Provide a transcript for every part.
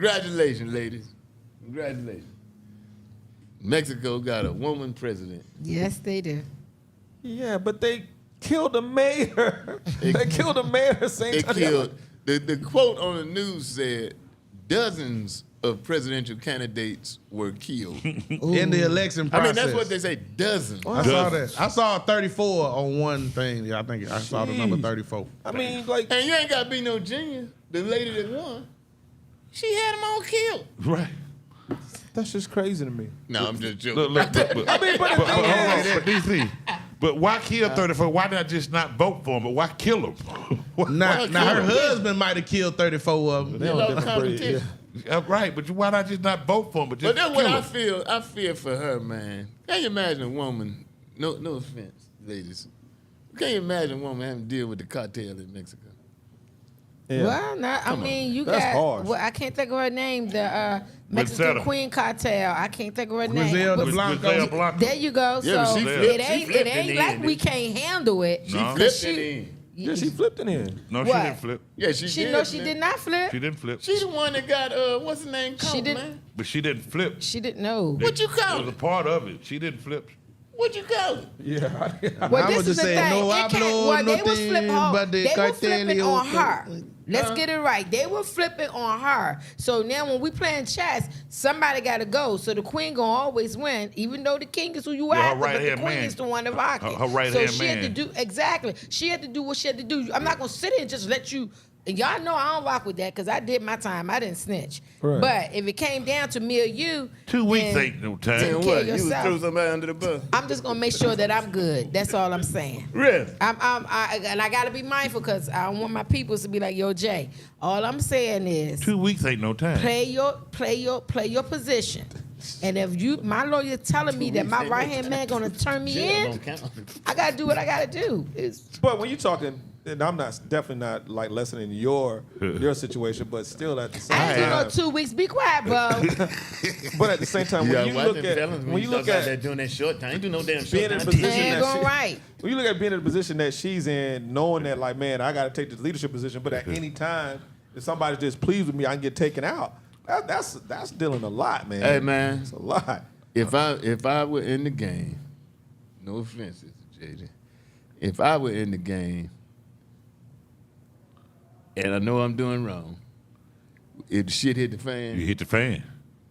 Congratulations, ladies. Congratulations. Mexico got a woman president. Yes, they do. Yeah, but they killed the mayor. They killed the mayor at the same time. They killed. The quote on the news said dozens of presidential candidates were killed. In the election process. I mean, that's what they say, dozens. I saw that. I saw 34 on one thing. Yeah, I think I saw the number 34. I mean, like, And you ain't got to be no genius. The lady that won, she had them all killed. Right. that's just crazy to me. No, I'm just joking. Look, but I mean, but the thing is, but DC. But why kill 34? Why not just not vote for him? But why kill him? Now her husband might have killed 34 of them. They lost competition. Right, but why not just not vote for him? But just But that's what kill I him? feel. I feel for her, man. Can you imagine a woman? No offense, ladies. Can you imagine a woman having to deal with the cartel in Mexico? yeah. Well, I mean, you That's got. harsh. Well, I can't think of her name. The Mexican Griselda. Queen cartel. I can't think of her Griselda name. With Blanco. Griselda Blanco. There you go. Yeah, so but she flipped- she it flipped ain't in the like end, we didn't can't handle it. She No. flipped She- it in. Yeah, she flipped it in. No, she What? didn't flip. Yeah, she She did. no, she man. did not flip. She didn't flip. She the one that got what's her name? Caught, didn't- man. But she didn't flip. She didn't know. What you It call was a it? part of it. She didn't flip. What you call it? Yeah. Well, I this was is just the saying, thing. no It can't- hablo well, they was nothing flipping on. but the They were cartel flipping on her. y- Let's get it right. They were flipping on her. So now when we playing chess, somebody got to go. So the queen gonna always win, even though the king is who you Yeah, her after. But the right-hand queen man. is the one to rock it. Her right-hand So she had to man. do exactly. She had to do what she had to do. I'm not gonna sit here and just let you. And y'all know I don't rock with that because I did my time. I didn't snitch. Right. But if it came down to me or you, 2 weeks then ain't no And time. Take care what? of You was yourself. throw somebody under the bus? I'm just gonna make sure that I'm good. That's all I'm saying. Really? And I gotta be mindful because I don't want my peoples to be like, "Yo, Jay." All I'm saying is 2 weeks ain't no time. play your position. And if my lawyer telling me that my right hand man gonna turn me in, I gotta do what I gotta do. But when you're talking, and I'm definitely not like lessening your situation, but still at the same I ain't do time. no 2 weeks. Be quiet, bro. But at the same time, when you look at doing that short time, you do no damn short being in a time. position Ain't that going right. when you look at being in a position that she's in, knowing that like, man, I got to take this leadership position, but at any time, if somebody's displeased with me, I can get taken out. That's dealing a lot, man. Hey, man. It's a lot. If I were in the game, no offenses, JJ. If I were in the game, and I know I'm doing wrong, if the shit hit the fan, You hit the fan.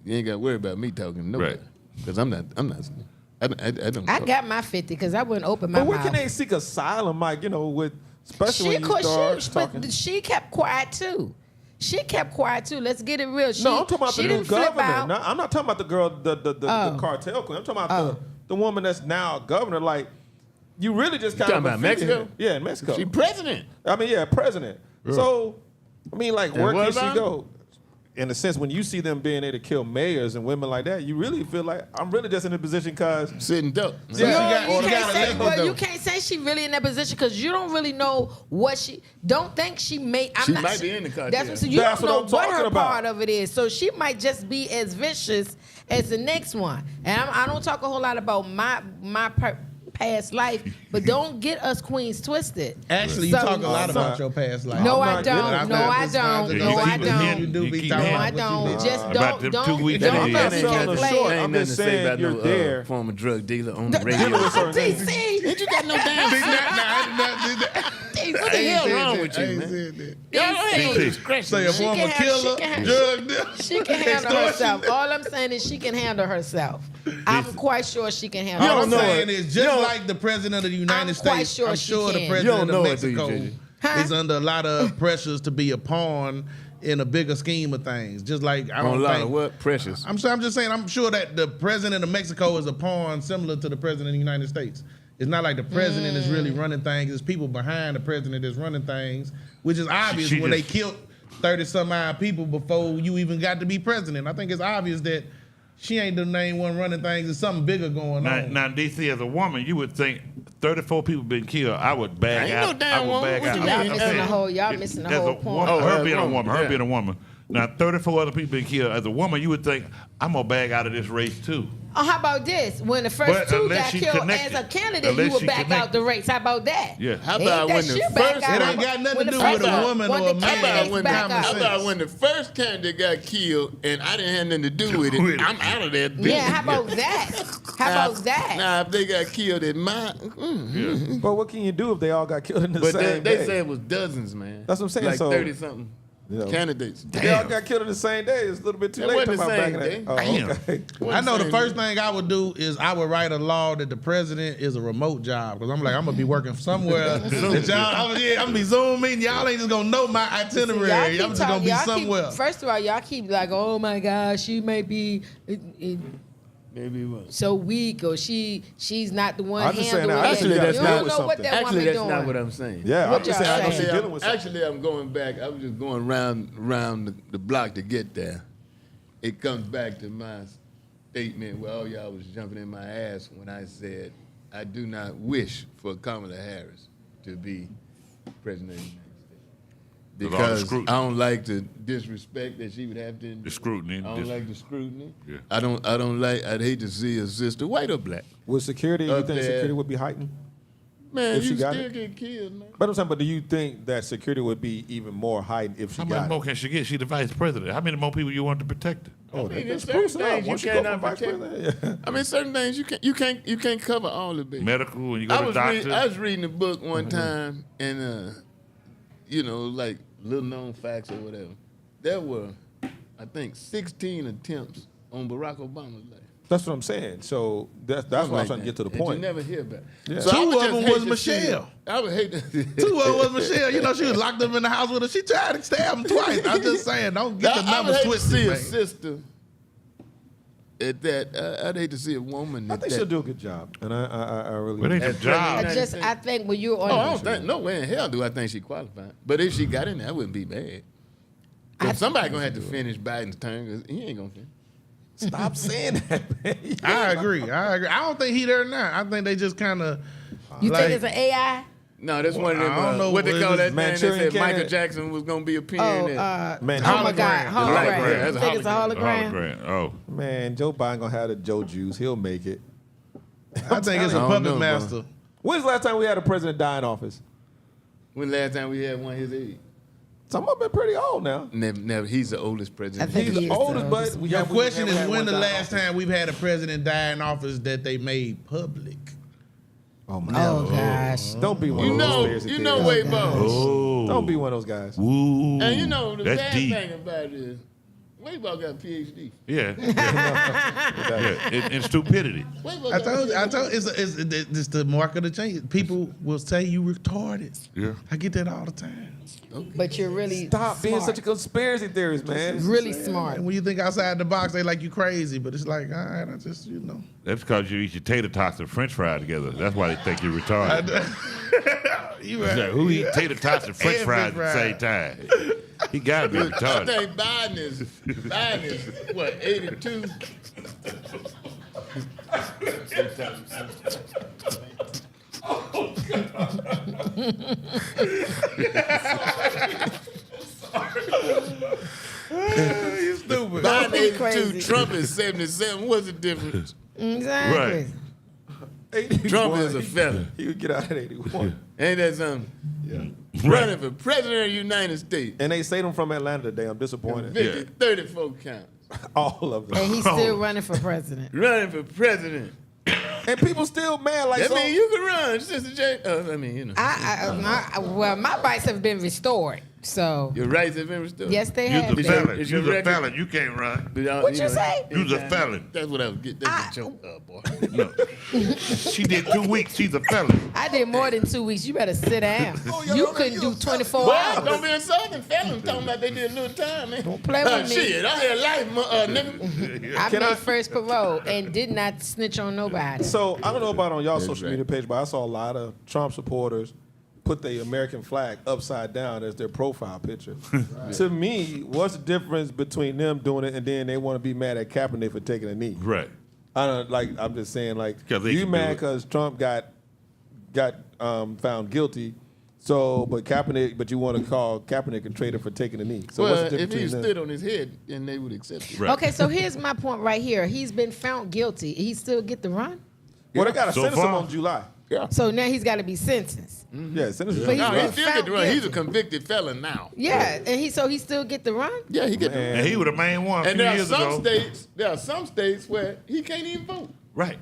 you ain't got to worry about me talking to nobody. Right. Because I don't I talk. got my 50 because I wouldn't open my But where mouth. can they seek asylum, Mike? You know, with especially when you start talking. But she kept quiet too. She kept quiet too. Let's get it real. No, I'm talking about she the new didn't flip governor. out. No, I'm not talking about the girl, the cartel queen. I'm talking about the woman that's now governor. Like, you really just kind talking of about Mexico? Yeah, in Mexico. She president. I mean, yeah, president. So, I mean, like, And where what can she about go? In a sense, when you see them being able to kill mayors and women like that, you really feel like I'm really just in a position because Sitting duck. Yeah. No, you gotta let them you go. can't say she really in that position because you don't really know what she. Don't think she may. She might be in the cartel. That's what, you That's don't know what I'm what talking her about. part of it is. So she might just be as vicious as the next one. And I don't talk a whole lot about my past life, but don't get us queens twisted. Actually, you So- talk a lot about your past life. No, I'm I not don't. getting No, I don't. Yeah, No, you I keep it don't. hidden. You do You be keep talking it No, hidden. I what you don't. did. Just About them don't. 2 weeks Don't that I'm he not had. get selling the played. short. Ain't I'm nothing just to say saying about you're no there. former drug dealer on the radio. Dealing with certain things. DC. Ain't you got no damn What the hell wrong with you, man? Y'all ain't discretion. Say a She former can have- killer, she can have- drug dealer. She can handle extortion. herself. All I'm saying is she can handle herself. I'm quite sure she can handle All don't I'm know herself. saying is You just don't- like the president of the United I'm quite States, sure I'm she sure the can. You president don't of know it, do you, Mexico JJ? Huh? is under a lot of pressures to be a pawn in a bigger scheme of things. Just like I On a don't lot think of what? Precious. I'm just saying I'm sure that the president of Mexico is a pawn similar to the president of the United States. It's not like the president is really running things. It's people behind the president that's running things, which is obvious She when just- they killed 30-some-odd people before you even got to be president. I think it's obvious that she ain't the main one running things. There's something bigger going on. Now, DC, as a woman, you would think 34 people been killed. I would bag Ain't out. no damn I would woman. bag What out. you I'm mean? Y'all missing saying, the whole. Y'all missing the as whole a point. woman, Oh, her as being a woman, woman, her yeah. being a woman. Now 34 other people been killed. As a woman, you would think I'm gonna bag out of this race too. Oh, how about this? When the first But two unless got she killed connected. as a candidate, Unless you would she back out connected. the race. How about that? Yeah. How Ain't about that when the shit back first? out? It ain't got nothing When to the do first with a one- woman when or the a man. candidates How about when back the, out. how about when the first candidate got killed and I didn't have nothing to do with it? I'm out of that bitch. Yeah, how about that? How about that? Now, if they got killed at my, But what can you do if they all got killed in the but same they day? said it was dozens, man. That's what I'm saying, Like so- 30 something You know. candidates. They all got killed in the same day. It's a little bit too It late to wasn't talk the about same back in day. that. Damn. Okay. I know the Same first day. thing I would do is I would write a law that the president is a remote job because I'm like I'm gonna be working somewhere. that y'all, I'm gonna be Zoom meeting. Y'all ain't just gonna know my itinerary. I'm just gonna be somewhere. First of all, y'all keep like, oh my gosh, she may be Maybe it was. so weak, or she's not the one I'm just saying handling that. it. Actually, that's you not don't know what something. that Actually, woman that's doing. not what I'm saying. Yeah, What I'm just y'all saying I know saying? she's dealing with something. Actually, I'm going back. I was just going round the block to get there. It comes back to my statement where all y'all was jumping in my ass when I said I do not wish for Kamala Harris to be president of the United States. With all the Because scrutiny. I don't like the disrespect that she would have to. The scrutiny. I don't like the scrutiny. Yeah. I don't like. I'd hate to see a sister, white or black. With security, you Up think there. security would be heightened? Man, If she you got still it. get killed, man. But I'm saying, but do you think that security would be even more heightened if she How many got more it? can she get? She the vice president. How many more people you want to protect her? Oh, I mean, that's there's spruce certain it up. things Once you you go cannot from vice protect. president, yeah. I mean, certain things you can't cover all of it. Medical, when you go I to was doctor. I was reading a book one time, and you know, like little known facts or whatever. There were, I think, 16 attempts on Barack Obama's life. That's what I'm saying. So that's what I'm trying to get to the And point. you never hear about. Yeah. So I Two would of just them hate was to see- Michelle. I would hate to. Two of them was Michelle. You know, she was locked up in the house with her. She tried to stab him twice. I'm just saying, don't get the I would numbers hate to twisted, see a man. sister at that. I'd hate to see a woman. I at think that. she'll do a good job, and I really. But do. it's a At job. president. I think when you're on, Oh, I don't think no way in hell do I think she qualified. But if she got in there, that wouldn't be bad. Somebody gonna have to finish Biden's term because he ain't gonna finish. Stop saying that, man. I agree. I don't think he there now. I think they just kind of. you think it's an AI? No, that's one of them. I don't know What they what call is that thing? They Manchurian said Michael candidate? Jackson was gonna be appearing there. Man, Oh my God, Hologram. hologram. That's You a think it's a hologram? Hologram. Oh. man, Joe Biden gonna have the Joe juice. He'll make it. I think it's a I don't puppet know, bro. master. When's the last time we had a president die in office? When last time we had one his age? Some of them been pretty old now. Never. He's the oldest president. I think He's he the is the oldest, oldest. but we Your have- we question never is had when one the die in last office. time we've had a president die in office that they made public. Oh my Oh God. gosh. Don't be one You of know, those conspiracy you know, theorists. Weightball. Oh. Don't be one of those guys. Woo. And you know the That's bad deep. thing about it is, Weightball got a PhD. Yeah. Yeah. In stupidity. Weightball I got told you, a PhD. it's the mark of the change. People will say you retarded. Yeah. I get that all the time. But you're really Stop being smart. such a conspiracy theorist, man. really smart. And when you think outside the box, they like you crazy. But it's like, all right, I just, you know. That's because you eat your tater tots and french fries together. That's why they think you're retarded. You It's right. like, who eat tater tots and french And fries french at the same time? He got to be I retarded. think Biden is what 82. You stupid. Biden be 82. crazy. Trump is 77. What's the difference? Exactly. Right. 81. Trump is a felon. He would get out at 81. Ain't that something? Running for president of the United States. And they say them from Atlanta today. I'm disappointed. Convicted 34 counts. All of them. And he's still running for president. Running for president. And people still mad like That so. mean you can run, Sister J. I mean, you know. Well, my rights have been restored. So Your rights have been restored. yes, they You're have the been. felon. Is your You're the record- felon. You can't run. What you say? You're the felon. That's what I was getting. That's a joke, boy. No. She did 2 weeks. She's a felon. I did more than 2 weeks. You better sit down. yeah, You no, couldn't you do a 24 Boy, hours. don't be insulting felons talking about they did a little time, man. Don't play with me. Shit, I had life, nigga. I Can made I- first parole and did not snitch on nobody. So I don't know about on y'all That's social right. media page, but I saw a lot of Trump supporters put the American flag upside down as their profile picture. To me, what's the difference between them doing it and then they want to be mad at Kaepernick for taking a knee? Right. I don't like. I'm just saying, like, 'Cause they you can mad do it. because Trump got found guilty, So, but Kaepernick, but you want to call Kaepernick a traitor for taking a knee. So what's Well, the if difference he between stood them? on his head, then they would accept it. Right. Okay, so here's my point right here. He's been found guilty. He still get the run? Well, they got to So sentence him far. on July. Yeah. So now he's got to be sentenced. Yeah, sentence him But on he's No, July. he still get found the run. He's a guilty. convicted felon now. Yeah, and he still get the run? Yeah, he get the run. And he was the main one a And few there are years some ago. states. There are some states where he can't even vote, Right.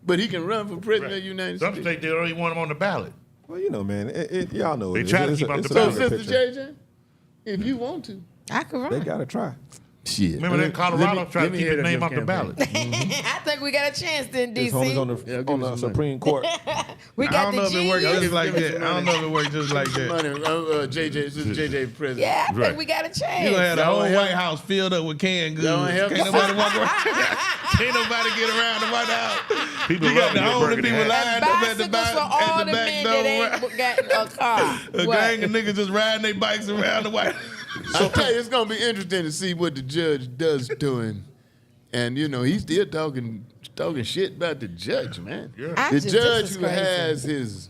but he can run for president Right. of the United Some States. states, they don't even want him on the ballot. Well, you know, man, y'all know. They it. try to It's keep a- out it's the a So, ballot. bigger Sister picture. JJ, if you want to, I could run. They got to try. shit. Remember that Colorado tried to keep his name off the ballot. I think we got a chance then, His homies on DC. the, Yeah, give on me the some Supreme Court. We I got don't know the if it works genius. just like Give me that. some I don't know if it works just like that. Money, JJ, Sister JJ president. Yeah, I Right. think we got a chance. You gonna have the Y'all whole wanna White help? House filled up with canned goods. Y'all wanna help? Can't nobody walk around. Can't nobody get around the White House. People You got love the to get only burgundy people hats. lined up at the Bicycles back, for all at the the back men door. that ain't got a car. A What? gang of niggas just riding their bikes around the White House. I tell you, it's gonna be interesting to see what the judge does to him. And you know, he's still talking shit about the judge, man. Yeah. I The just- this judge is who crazy. has his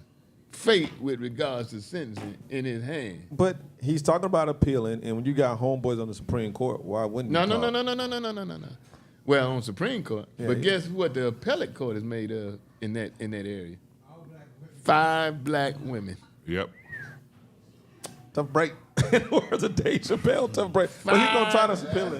fate with regards to sentencing in his hand. But he's talking about appealing, and when you got homeboys on the Supreme Court, why wouldn't No. you talk? No. Well, on Supreme Court, Yeah, but yeah. guess what? The appellate court is made of in that area. 5 black women. Yep. Tough break. In the words of Dave Chappelle, tough break. But he's going to try to appeal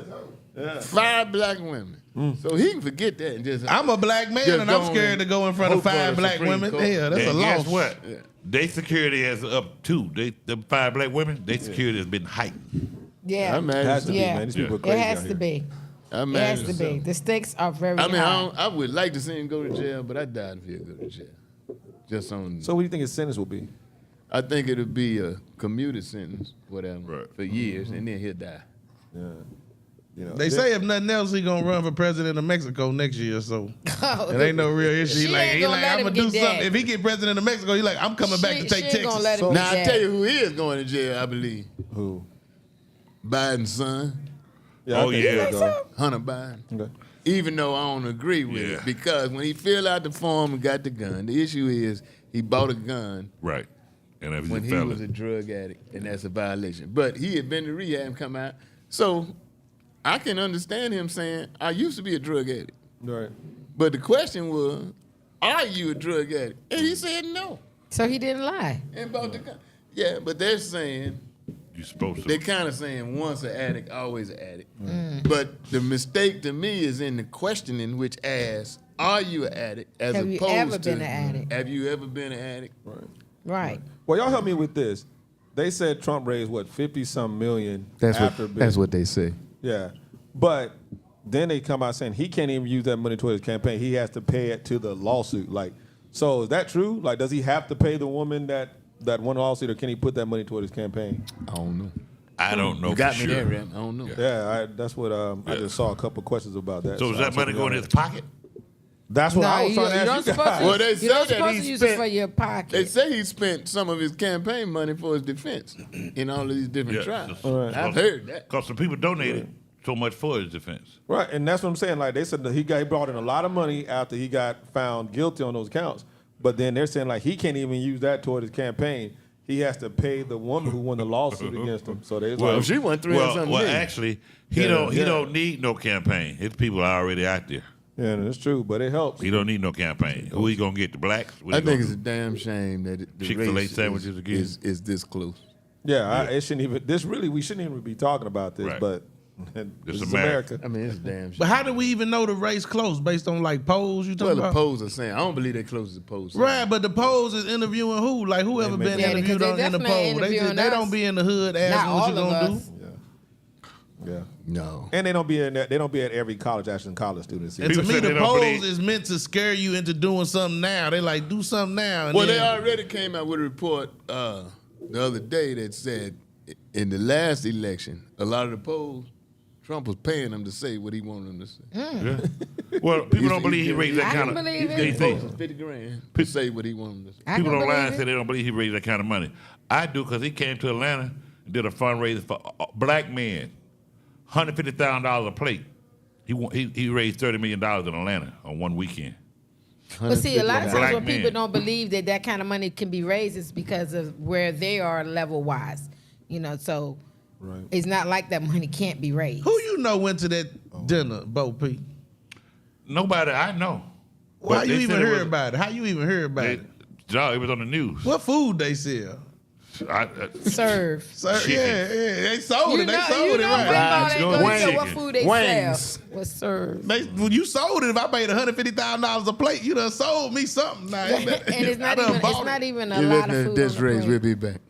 it. 5 black women. So he can forget that and just. I'm a black man Just and I'm go scared and to go in front of hope for 5 the black Supreme women. Court. Yeah, that's a And loss. guess what? Yeah. Their security is up too. The 5 black women, their security has been heightened. Yeah. I It has to imagine. be, Yeah. man. These Yeah. people are It crazy has out to here. be. I It has imagine. to be. so. The stakes are very I mean, high. I would like to see him go to jail, but I doubt if he'll go to jail. Just on. So what do you think his sentence will be? I think it'll be a commuted sentence, whatever, Right. for years, and then he'll die. Yeah. You know, They say if nothing else, he gonna run for president of Mexico next year. So it ain't no real issue. She ain't He gonna like, let I'm him gonna do get something. that. If he get president of Mexico, he like, I'm coming back to take she ain't gonna Texas. let him So- get Now I that. tell you who is going to jail. I believe Who? Biden's son, Yeah, I Oh, think yeah. he'll Think go. so? Hunter Biden. Okay. Even though I don't agree with Yeah. it, because when he filled out the form and got the gun, the issue is he bought a gun Right. And if when he's he a was a felon. drug addict, and that's a violation. But he had been to rehab and come out, so I can understand him saying, "I used to be a drug addict." Right. But the question was, "Are you a drug addict?" And he said no, So he didn't lie. and bought the gun. Yeah, but they're saying You're supposed they're to. kind of saying once an addict, always an addict. But the mistake to me is in the questioning, which asks, "Are you an addict?" As Have you opposed ever to, been an addict? Have you ever been an addict? Right. Right. Well, y'all help me with this. They said Trump raised what 50-some million after being- what they say. Yeah, but then they come out saying he can't even use that money towards his campaign. He has to pay it to the lawsuit. Like, so is that true? Like, does he have to pay the woman that won the lawsuit, or can he put that money toward his campaign? I don't know. I don't know You got for me sure. there, Ram. I don't know. Yeah, that's what I just saw a couple questions about that. So is I that was money hoping going in y'all- his pocket? That's what I was trying to you ask don't you supposed guys. to, Well, they you say don't that supposed he to use it spent- for your pocket. They say he spent some of his campaign money for his defense in all of these different Yeah. trials. Right. I've heard that. Because some people donated so much for his defense. Right, and that's what I'm saying. Like they said, that he brought in a lot of money after he got found guilty on those counts. But then they're saying like he can't even use that toward his campaign. He has to pay the woman who won the lawsuit against him. So they Well, like, if she won 300 something well, million. actually, he Yeah, don't yeah. need no campaign. His people are already out there. yeah, that's true, but it helps. He don't need no campaign. Who he gonna get? The blacks? What I he think gonna it's a damn shame that the Chick-fil-A race sandwiches again. is this close. Yeah, it shouldn't even. We shouldn't even be talking about this. Right. But This this is America. America. I mean, it's a damn shame. But how do we even know the race close based on like polls you Well, talking the about? polls are saying, I don't believe they close the polls. Right, but the polls is interviewing who? Like whoever They been make- Yeah, interviewed because they in the definitely poll. They interviewing they us. don't be in the hood Not asking what all you of gonna us. do. Yeah, No. and they don't be in. They don't be at every college asking college students. And to People me, say they the don't polls believe- is meant to scare you into doing something now. They like do something now. And Well, they then, already came out with a report the other day that said in the last election, a lot of the polls, Trump was paying them to say what he wanted them to say. Yeah. Well, people don't believe he raised that I kind can of. believe He's it. getting things. folks 50 grand to say what he wanted them to say. I People can online believe say it. they don't believe he raised that kind of money. I do because he came to Atlanta and did a fundraiser for black men, $150,000 a plate. He raised $30 million in Atlanta on one weekend. But see, a lot of Black times when men. people don't believe that that kind of money can be raised, it's because of where they are level wise. You know, so it's not like that money can't be raised. Who you know went to that dinner, Bo P? Nobody I know. Why But you they even said it hear was- about it? How you even hear about it? It was on the news. What food they sell? Serve. Sir, Chicken. yeah, they sold You it. They know, sold you it, know, right? Weightball ain't gonna Wings. tell what food they Wings. sell. Was served. When you sold it, if I paid $150,000 a plate, you done sold me something. Now, And it's not I done even. bought It's it. not even a You lot listening of to food. DisRace? We'll be back.